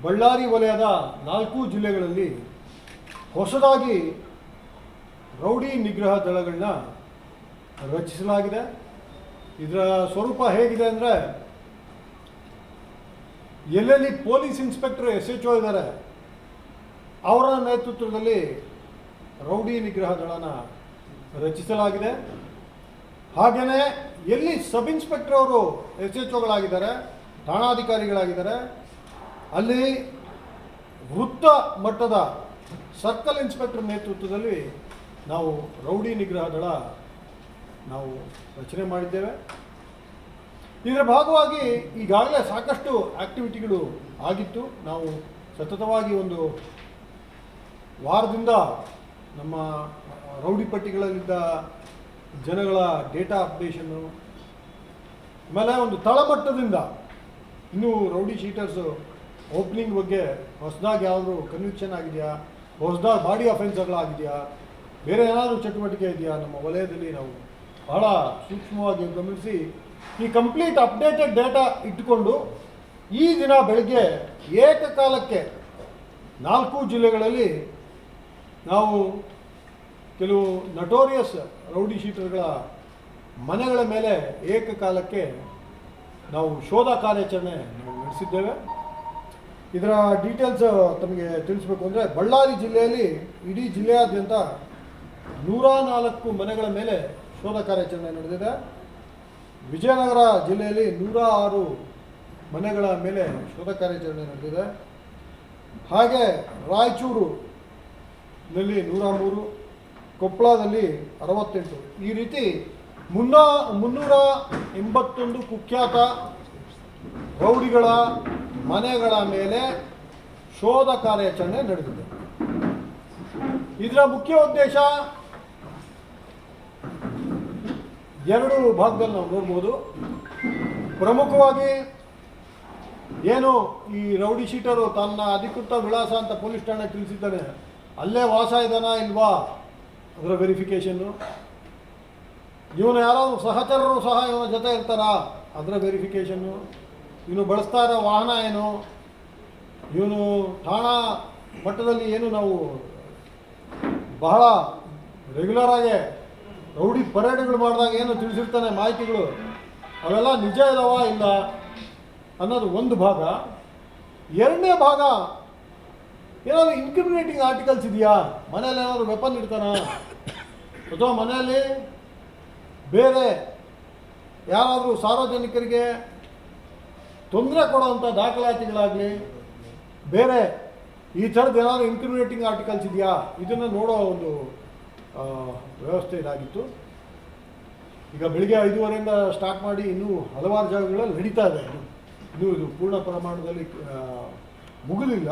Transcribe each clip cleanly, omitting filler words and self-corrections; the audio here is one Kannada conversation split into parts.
ಬಳ್ಳಾರಿ ವಲಯದ 4 ಜಿಲ್ಲೆಗಳಲ್ಲಿ ಹೊಸದಾಗಿ ರೌಡಿ ನಿಗ್ರಹ ದಳಗಳನ್ನ ರಚಿಸಲಾಗಿದೆ. ಇದರ ಸ್ವರೂಪ ಹೇಗಿದೆ ಅಂದರೆ, ಎಲ್ಲೆಲ್ಲಿ ಪೊಲೀಸ್ ಇನ್ಸ್ಪೆಕ್ಟರ್ SHO ಇದ್ದಾರೆ ಅವರ ನೇತೃತ್ವದಲ್ಲಿ ರೌಡಿ ನಿಗ್ರಹ ದಳನ ರಚಿಸಲಾಗಿದೆ. ಹಾಗೆಯೇ ಎಲ್ಲಿ ಸಬ್ ಇನ್ಸ್ಪೆಕ್ಟರ್ ಅವರು SHOಗಳಾಗಿದ್ದಾರೆ, ಠಾಣಾಧಿಕಾರಿಗಳಾಗಿದ್ದಾರೆ, ಅಲ್ಲಿ ವೃತ್ತ ಮಟ್ಟದ ಸರ್ಕಲ್ ಇನ್ಸ್ಪೆಕ್ಟರ್ ನೇತೃತ್ವದಲ್ಲಿ ನಾವು ರೌಡಿ ನಿಗ್ರಹ ದಳ ನಾವು ರಚನೆ ಮಾಡಿದ್ದೇವೆ. ಇದರ ಭಾಗವಾಗಿ ಈಗಾಗಲೇ ಸಾಕಷ್ಟು ಆ್ಯಕ್ಟಿವಿಟಿಗಳು ಆಗಿತ್ತು. ನಾವು ಸತತವಾಗಿ ಒಂದು ವಾರದಿಂದ ನಮ್ಮ ರೌಡಿ ಪಟ್ಟಿಗಳಲ್ಲಿದ್ದ ಜನಗಳ ಡೇಟಾ ಅಪ್ಡೇಷನ್ನು, ಆಮೇಲೆ ಒಂದು ತಳಮಟ್ಟದಿಂದ ಇನ್ನೂ ರೌಡಿ ಶೀಟರ್ಸು ಓಪನಿಂಗ್ ಬಗ್ಗೆ ಹೊಸದಾಗಿ ಯಾವುದು ಕನ್ವಿಕ್ಷನ್ ಆಗಿದೆಯಾ, ಹೊಸದಾಗಿ ಬಾಡಿ ಅಫೆನ್ಸ್ಗಳಾಗಿದೆಯಾ, ಬೇರೆ ಏನಾದರೂ ಚಟುವಟಿಕೆ ಇದೆಯಾ ನಮ್ಮ ವಲಯದಲ್ಲಿ ನಾವು ಬಹಳ ಸೂಕ್ಷ್ಮವಾಗಿ ಗಮನಿಸಿ ಈ ಕಂಪ್ಲೀಟ್ ಅಪ್ಡೇಟೆಡ್ ಡೇಟಾ ಇಟ್ಟುಕೊಂಡು ಈ ದಿನ ಬೆಳಗ್ಗೆ ಏಕಕಾಲಕ್ಕೆ 4 ಜಿಲ್ಲೆಗಳಲ್ಲಿ ನಾವು ಕೆಲವು ನಟೋರಿಯಸ್ ರೌಡಿ ಶೀಟರ್ಗಳ ಮನೆಗಳ ಮೇಲೆ ಏಕಕಾಲಕ್ಕೆ ನಾವು ಶೋಧ ಕಾರ್ಯಾಚರಣೆ ನಾವು ನಡೆಸಿದ್ದೇವೆ. ಇದರ ಡೀಟೇಲ್ಸ್ ತಮಗೆ ತಿಳಿಸ್ಬೇಕು ಅಂದರೆ, ಬಳ್ಳಾರಿ ಜಿಲ್ಲೆಯಲ್ಲಿ ಇಡೀ ಜಿಲ್ಲೆಯಾದ್ಯಂತ 104 ಮನೆಗಳ ಮೇಲೆ ಶೋಧ ಕಾರ್ಯಾಚರಣೆ ನಡೆದಿದೆ. ವಿಜಯನಗರ ಜಿಲ್ಲೆಯಲ್ಲಿ 106 ಮನೆಗಳ ಮೇಲೆ ಶೋಧ ಕಾರ್ಯಾಚರಣೆ ನಡೆದಿದೆ. ಹಾಗೆ ರಾಯಚೂರಿನಲ್ಲಿ 103, ಕೊಪ್ಪಳದಲ್ಲಿ 68, ಈ ರೀತಿ 381 ಕುಖ್ಯಾತ ರೌಡಿಗಳ ಮನೆಗಳ ಮೇಲೆ ಶೋಧ ಕಾರ್ಯಾಚರಣೆ ನಡೆದಿದೆ. ಇದರ ಮುಖ್ಯ ಉದ್ದೇಶ 2 ಭಾಗದಲ್ಲಿ ನಾವು ನೋಡ್ಬೋದು. ಪ್ರಮುಖವಾಗಿ ಏನು ಈ ರೌಡಿ ಶೀಟರು ತನ್ನ ಅಧಿಕೃತ ವಿಳಾಸ ಅಂತ ಪೊಲೀಸ್ ಠಾಣೆ ತಿಳಿಸಿದ್ದಾನೆ, ಅಲ್ಲೇ ವಾಸ ಇದ್ದಾನಾ ಇಲ್ವಾ ಅದರ ವೆರಿಫಿಕೇಷನ್ನು, ಇವನು ಯಾರಾದರೂ ಸಹಚರರು ಸಹ ಇವನ ಜೊತೆ ಇರ್ತಾರಾ ಅದರ ವೆರಿಫಿಕೇಷನ್ನು, ಇವನು ಬಳಸ್ತಾ ಇರೋ ವಾಹನ ಏನು, ಇವನು ಠಾಣಾ ಮಟ್ಟದಲ್ಲಿ ಏನು ನಾವು ಬಹಳ ರೆಗ್ಯುಲರ್ ಆಗಿ ರೌಡಿ ಪರೇಡ್ಗಳು ಮಾಡಿದಾಗ ಏನು ತಿಳಿಸಿರ್ತಾನೆ ಮಾಹಿತಿಗಳು, ಅವೆಲ್ಲ ನಿಜ ಇದಾವ ಇಲ್ಲ ಅನ್ನೋದು ಒಂದು ಭಾಗ. ಎರಡನೇ ಭಾಗ, ಏನಾದರೂ ಇನ್ಕ್ರಿಮಿನೇಟಿಂಗ್ ಆರ್ಟಿಕಲ್ಸ್ ಇದೆಯಾ, ಮನೆಯಲ್ಲಿ ಏನಾದರೂ ವೆಪನ್ ಇಡ್ತಾನ, ಅಥವಾ ಮನೆಯಲ್ಲಿ ಬೇರೆ ಯಾರಾದರೂ ಸಾರ್ವಜನಿಕರಿಗೆ ತೊಂದರೆ ಕೊಡುವಂಥ ದಾಖಲಾತಿಗಳಾಗಲಿ, ಬೇರೆ ಈ ಥರದ್ದು ಏನಾದರೂ ಇನ್ಕ್ರಿಮಿನೇಟಿಂಗ್ ಆರ್ಟಿಕಲ್ಸ್ ಇದೆಯಾ, ಇದನ್ನು ನೋಡೋ ಒಂದು ವ್ಯವಸ್ಥೆ ಇದಾಗಿತ್ತು. ಈಗ ಬೆಳಿಗ್ಗೆ 5:30 ಸ್ಟಾರ್ಟ್ ಮಾಡಿ ಇನ್ನೂ ಹಲವಾರು ಜಾಗಗಳಲ್ಲಿ ನಡೀತಾ ಇದೆ. ಇನ್ನೂ ಇದು ಪೂರ್ಣ ಪ್ರಮಾಣದಲ್ಲಿ ಮುಗಿದಿಲ್ಲ.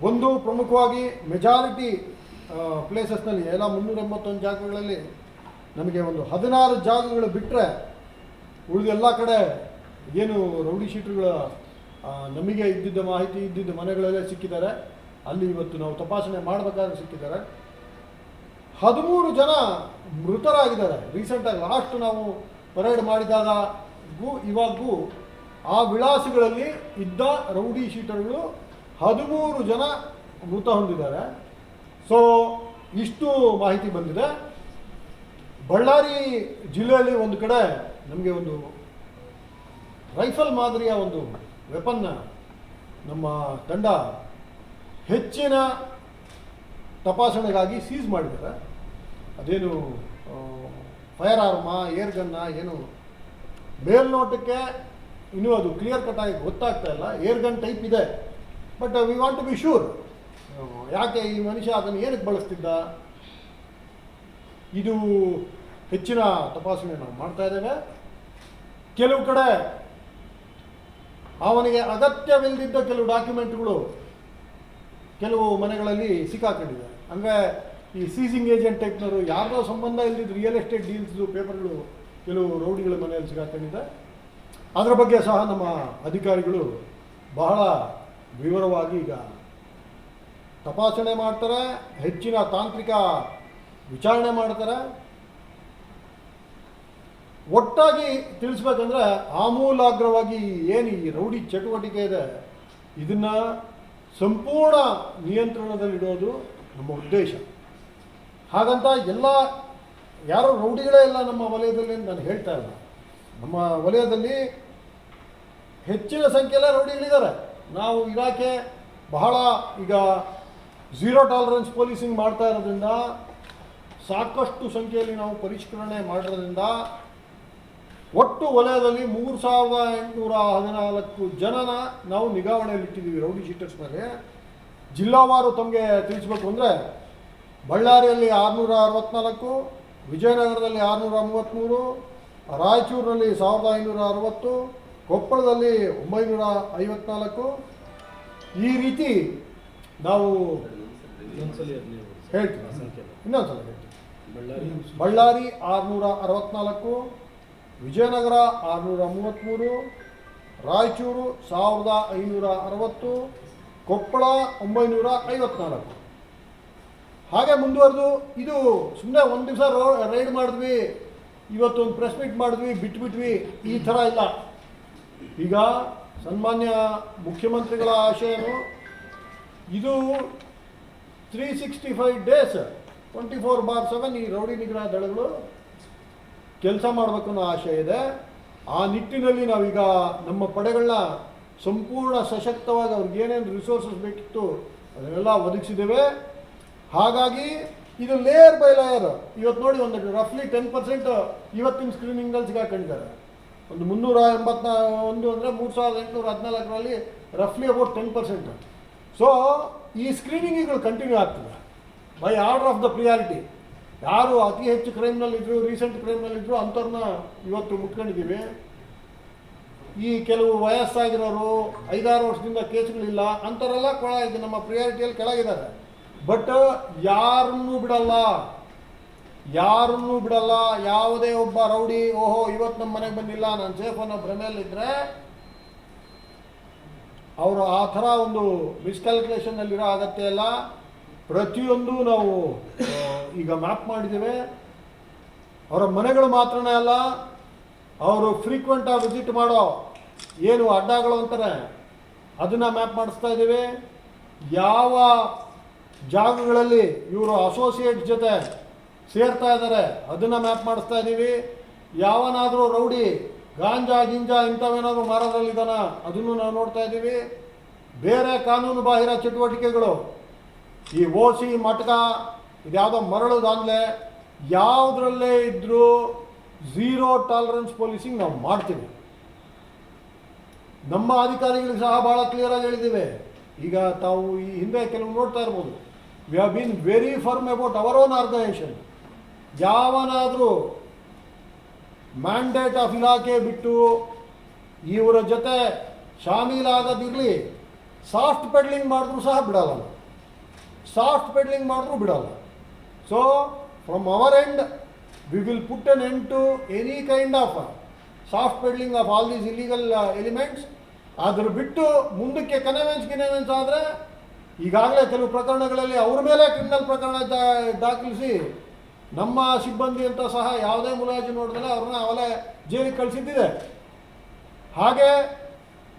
ಒಂದು ಪ್ರಮುಖವಾಗಿ ಮೆಜಾರಿಟಿ ಪ್ಲೇಸಸ್ನಲ್ಲಿ ಎಲ್ಲ 381 ಜಾಗಗಳಲ್ಲಿ ನಮಗೆ ಒಂದು 16 ಜಾಗಗಳು ಬಿಟ್ಟರೆ ಉಳಿದೆಲ್ಲ ಕಡೆ ಏನು ರೌಡಿ ಶೀಟರ್ಗಳ ನಮಗೆ ಇದ್ದಿದ್ದ ಮಾಹಿತಿ ಇದ್ದಿದ್ದ ಮನೆಗಳಲ್ಲೇ ಸಿಕ್ಕಿದ್ದಾರೆ. ಅಲ್ಲಿ ಇವತ್ತು ನಾವು ತಪಾಸಣೆ ಮಾಡಬೇಕಾದ್ರೆ ಸಿಕ್ಕಿದ್ದಾರೆ. 13 ಜನ ಮೃತರಾಗಿದ್ದಾರೆ. ರೀಸೆಂಟಾಗಿ ಲಾಸ್ಟ್ ನಾವು ಪರೇಡ್ ಮಾಡಿದಾಗೂ ಇವಾಗೂ ಆ ವಿಳಾಸಗಳಲ್ಲಿ ಇದ್ದ ರೌಡಿ ಶೀಟರ್ಗಳು 13 ಜನ ಮೃತ ಹೊಂದಿದ್ದಾರೆ. ಸೊ ಇಷ್ಟು ಮಾಹಿತಿ ಬಂದಿದೆ. ಬಳ್ಳಾರಿ ಜಿಲ್ಲೆಯಲ್ಲಿ ಒಂದು ಕಡೆ ನಮಗೆ ಒಂದು ರೈಫಲ್ ಮಾದರಿಯ ಒಂದು ವೆಪನ್ನ ನಮ್ಮ ತಂಡ ಹೆಚ್ಚಿನ ತಪಾಸಣೆಗಾಗಿ ಸೀಸ್ ಮಾಡಿದ್ದಾರೆ. ಅದೇನು ಫೈರ್ ಆರ್ಮಾ, ಏರ್ ಗನ್ನ, ಏನು ಮೇಲ್ನೋಟಕ್ಕೆ ಇನ್ನೂ ಅದು ಕ್ಲಿಯರ್ ಕಟ್ ಆಗಿ ಗೊತ್ತಾಗ್ತಾ ಇಲ್ಲ. ಏರ್ ಗನ್ ಟೈಪ್ ಇದೆ, but we want to be sure, ಯಾಕೆ ಈ ಮನುಷ್ಯ ಅದನ್ನು ಏನಕ್ಕೆ ಬಳಸ್ತಿದ್ದ, ಇದು ಹೆಚ್ಚಿನ ತಪಾಸಣೆ ನಾವು ಮಾಡ್ತಾ ಇದ್ದೇವೆ. ಕೆಲವು ಕಡೆ ಅವನಿಗೆ ಅಗತ್ಯವಿಲ್ಲದಿದ್ದ ಕೆಲವು ಡಾಕ್ಯುಮೆಂಟ್ಗಳು ಕೆಲವು ಮನೆಗಳಲ್ಲಿ ಸಿಕ್ಕಾಕೊಂಡಿದೆ. ಅಂದರೆ ಈ ಸೀಸಿಂಗ್ ಏಜೆಂಟ್ ಟೈಪ್ನವರು ಯಾರ್ದೋ ಸಂಬಂಧ ಇಲ್ಲದಿದ್ದು ರಿಯಲ್ ಎಸ್ಟೇಟ್ ಡೀಲ್ಸ್ದು ಪೇಪರ್ಗಳು ಕೆಲವು ರೌಡಿಗಳ ಮನೆಯಲ್ಲಿ ಸಿಕ್ಕಾಕೊಂಡಿದೆ. ಅದರ ಬಗ್ಗೆ ಸಹ ನಮ್ಮ ಅಧಿಕಾರಿಗಳು ಬಹಳ ವಿವರವಾಗಿ ಈಗ ತಪಾಸಣೆ ಮಾಡ್ತಾರೆ, ಹೆಚ್ಚಿನ ತಾಂತ್ರಿಕ ವಿಚಾರಣೆ ಮಾಡ್ತಾರೆ. ಒಟ್ಟಾಗಿ ತಿಳಿಸ್ಬೇಕಂದ್ರೆ ಆಮೂಲಾಗ್ರವಾಗಿ ಏನು ಈ ರೌಡಿ ಚಟುವಟಿಕೆ ಇದೆ ಇದನ್ನು ಸಂಪೂರ್ಣ ನಿಯಂತ್ರಣದಲ್ಲಿಡೋದು ನಮ್ಮ ಉದ್ದೇಶ. ಹಾಗಂತ ಎಲ್ಲ ಯಾರೋ ರೌಡಿಗಳೇ ಇಲ್ಲ ನಮ್ಮ ವಲಯದಲ್ಲಿ ಅಂತ ನಾನು ಹೇಳ್ತಾ ಇಲ್ಲ. ನಮ್ಮ ವಲಯದಲ್ಲಿ ಹೆಚ್ಚಿನ ಸಂಖ್ಯೆಯಲ್ಲೇ ರೌಡಿಗಳಿದ್ದಾರೆ. ನಾವು ಇಲಾಖೆ ಬಹಳ ಈಗ ಝೀರೋ ಟಾಲರೆನ್ಸ್ ಪೊಲೀಸಿಂಗ್ ಮಾಡ್ತಾ ಇರೋದ್ರಿಂದ, ಸಾಕಷ್ಟು ಸಂಖ್ಯೆಯಲ್ಲಿ ನಾವು ಪರಿಷ್ಕರಣೆ ಮಾಡಿರೋದ್ರಿಂದ ಒಟ್ಟು ವಲಯದಲ್ಲಿ 3814 ಜನನ ನಾವು ನಿಗಾವಣೆಯಲ್ಲಿಟ್ಟಿದ್ದೀವಿ ರೌಡಿ ಶೀಟರ್ಸ್ ಮೇಲೆ. ಜಿಲ್ಲಾವಾರು ತಮಗೆ ತಿಳಿಸ್ಬೇಕು ಅಂದರೆ ಬಳ್ಳಾರಿಯಲ್ಲಿ 664, ವಿಜಯನಗರದಲ್ಲಿ 633, ರಾಯಚೂರಿನಲ್ಲಿ 1560, ಕೊಪ್ಪಳದಲ್ಲಿ 954. ಈ ರೀತಿ ನಾವು ಹೇಳ್ತೀವಿ. ಇನ್ನೊಂದ್ಸಲ ಹೇಳ್ತೀವಿ. ಬಳ್ಳಾರಿ 664, ವಿಜಯನಗರ 633, ರಾಯಚೂರು 1560, ಕೊಪ್ಪಳ 954. ಹಾಗೆ ಮುಂದುವರೆದು ಇದು ಸುಮ್ಮನೆ ಒಂದು ದಿವಸ ರೈಡ್ ಮಾಡಿದ್ವಿ, ಇವತ್ತೊಂದು ಪ್ರೆಸ್ ಮೀಟ್ ಮಾಡಿದ್ವಿ, ಬಿಟ್ಬಿಟ್ವಿ, ಈ ಥರ ಇಲ್ಲ. ಈಗ ಸನ್ಮಾನ್ಯ ಮುಖ್ಯಮಂತ್ರಿಗಳ ಆಶಯನು ಇದು 365 ಡೇಸ್ 24/7 ಈ ರೌಡಿ ನಿಗ್ರಹ ದಳಗಳು ಕೆಲಸ ಮಾಡಬೇಕು ಅನ್ನೋ ಆಶಯ ಇದೆ. ಆ ನಿಟ್ಟಿನಲ್ಲಿ ನಾವೀಗ ನಮ್ಮ ಪಡೆಗಳನ್ನ ಸಂಪೂರ್ಣ ಸಶಕ್ತವಾಗಿ ಅವ್ರಿಗೆ ಏನೇನು ರಿಸೋರ್ಸಸ್ ಬೇಕಿತ್ತು ಅದನ್ನೆಲ್ಲ ಒದಗಿಸಿದ್ದೇವೆ. ಹಾಗಾಗಿ ಇದು ಲೇಯರ್ ಬೈ ಲೇಯರ್. ಇವತ್ತು ನೋಡಿ ಒಂದು ರಫ್ಲಿ 10% ಇವತ್ತಿನ ಸ್ಕ್ರೀನಿಂಗಲ್ಲಿ ಸಿಗಾಕೊಂಡಿದ್ದಾರೆ. ಒಂದು 381 ಅಂದರೆ 3814ರಲ್ಲಿ ರಫ್ಲಿ ಅಬೌಟ್ 10%. ಸೊ ಈ ಸ್ಕ್ರೀನಿಂಗ್ಗಳು ಕಂಟಿನ್ಯೂ ಆಗ್ತದೆ by order of the priority. ಯಾರು ಅತಿ ಹೆಚ್ಚು ಕ್ರೈಮ್ನಲ್ಲಿದ್ದರು, ರೀಸೆಂಟ್ ಕ್ರೈಮ್ನಲ್ಲಿದ್ದರು ಅಂಥವ್ರನ್ನ ಇವತ್ತು ಮುಟ್ಕೊಂಡಿದ್ದೀವಿ. ಈ ಕೆಲವು ವಯಸ್ಸಾಗಿರೋರು 5-6 ವರ್ಷದಿಂದ ಕೇಸ್ಗಳಿಲ್ಲ ಅಂಥವರೆಲ್ಲ ಇದು ನಮ್ಮ ಪ್ರಿಯಾರಿಟಿಯಲ್ಲಿ ಕೆಳಗಿದ್ದಾರೆ. ಬಟ್ ಯಾರನ್ನೂ ಬಿಡಲ್ಲ. ಯಾವುದೇ ಒಬ್ಬ ರೌಡಿ ಓಹೋ ಇವತ್ತು ನಮ್ಮ ಮನೆಗೆ ಬಂದಿಲ್ಲ ನಾನು ಸೇಫ್ ಅನ್ನೋ ಭ್ರಮೆಯಲ್ಲಿದ್ದರೆ ಅವರು ಆ ಥರ ಒಂದು ಮಿಸ್ಕ್ಯಾಲ್ಕುಲೇಷನ್ನಲ್ಲಿರೋ ಅಗತ್ಯ ಇಲ್ಲ. ಪ್ರತಿಯೊಂದು ನಾವು ಈಗ ಮ್ಯಾಪ್ ಮಾಡಿದ್ದೇವೆ. ಅವರ ಮನೆಗಳು ಮಾತ್ರನೇ ಅಲ್ಲ, ಅವರು ಫ್ರೀಕ್ವೆಂಟಾಗಿ ವಿಸಿಟ್ ಮಾಡೋ ಏನು ಅಡ್ಡಗಳು ಅಂತಾರೆ ಅದನ್ನು ಮ್ಯಾಪ್ ಮಾಡಿಸ್ತಾ ಇದ್ದೀವಿ. ಯಾವ ಜಾಗಗಳಲ್ಲಿ ಇವರು ಅಸೋಸಿಯೇಟ್ ಜೊತೆ ಸೇರ್ತಾ ಇದ್ದಾರೆ ಅದನ್ನು ಮ್ಯಾಪ್ ಮಾಡಿಸ್ತಾ ಇದ್ದೀವಿ. ಯಾವನಾದರೂ ರೌಡಿ ಗಾಂಜಾ ಇಂಥವೇನಾದರೂ ಮಾರೋದ್ರಲ್ಲಿದ್ದಾನ ಅದನ್ನು ನಾವು ನೋಡ್ತಾ ಇದ್ದೀವಿ. ಬೇರೆ ಕಾನೂನು ಬಾಹಿರ ಚಟುವಟಿಕೆಗಳು ಈ ಓಸಿ ಮಟ್ಕ ಇದ್ಯಾವುದೋ ಮರಳು ದಾಂಧಲೆ ಯಾವುದರಲ್ಲೇ ಇದ್ದರೂ ಝೀರೋ ಟಾಲರೆನ್ಸ್ ಪೊಲೀಸಿಂಗ್ ನಾವು ಮಾಡ್ತೀವಿ. ನಮ್ಮ ಅಧಿಕಾರಿಗಳಿಗೆ ಸಹ ಭಾಳ ಕ್ಲಿಯರಾಗಿ ಹೇಳಿದ್ದೀವಿ. ಈಗ ತಾವು ಈ ಹಿಂದೆ ಕೆಲವು ನೋಡ್ತಾ ಇರ್ಬೋದು. We have been very firm about our own organisation. ಯಾವನಾದರೂ ಮ್ಯಾಂಡೇಟ್ ಆಫ್ ಇಲಾಖೆ ಬಿಟ್ಟು ಇವರ ಜೊತೆ ಶಾಮೀಲಾಗದಿರಲಿ, ಸಾಫ್ಟ್ ಪೆಡ್ಲಿಂಗ್ ಮಾಡಿದ್ರು ಸಹ ಬಿಡಲ್ಲ. So from our end we will put an end to any kind of soft peddling of all these illegal elements. ಅದ್ರ ಬಿಟ್ಟು ಮುಂದಕ್ಕೆ ಕನೆವೆನ್ಸ್ ಆದರೆ ಈಗಾಗಲೇ ಕೆಲವು ಪ್ರಕರಣಗಳಲ್ಲಿ ಅವ್ರ ಮೇಲೆ ಕ್ರಿಮಿನಲ್ ಪ್ರಕರಣ ದಾಖಲಿಸಿ ನಮ್ಮ ಸಿಬ್ಬಂದಿ ಅಂತ ಸಹ ಯಾವುದೇ ಮುಲಾಜಿ ನೋಡಿದ್ರೆ ಅವ್ರನ್ನ ಅವಲೇ ಜೈಲಿಗೆ ಕಳಿಸಿದ್ದಿದೆ. ಹಾಗೆ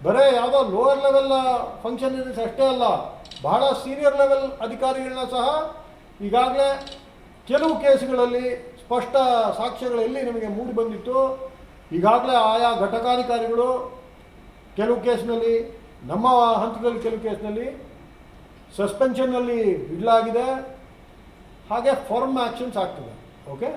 ಬರೀ ಯಾವುದೋ ಲೋವರ್ ಲೆವೆಲ್ ಫಂಕ್ಷನರೀಸ್ ಅಷ್ಟೇ ಅಲ್ಲ, ಬಹಳ ಸೀನಿಯರ್ ಲೆವೆಲ್ ಅಧಿಕಾರಿಗಳನ್ನ ಸಹ ಈಗಾಗಲೇ ಕೆಲವು ಕೇಸುಗಳಲ್ಲಿ ಸ್ಪಷ್ಟ ಸಾಕ್ಷ್ಯಗಳಲ್ಲಿ ನಮಗೆ ಮೂಡಿ ಬಂದಿತ್ತು. ಈಗಾಗಲೇ ಆಯಾ ಘಟಕಾಧಿಕಾರಿಗಳು ಕೆಲವು ಕೇಸ್ನಲ್ಲಿ, ನಮ್ಮ ಹಂತದಲ್ಲಿ ಕೆಲವು ಕೇಸ್ನಲ್ಲಿ ಸಸ್ಪೆನ್ಷನ್ನಲ್ಲಿ ಇಡಲಾಗಿದೆ. ಹಾಗೆ ಫರ್ಮ್ ಆ್ಯಕ್ಷನ್ಸ್ ಆಗ್ತದೆ. ಓಕೆ.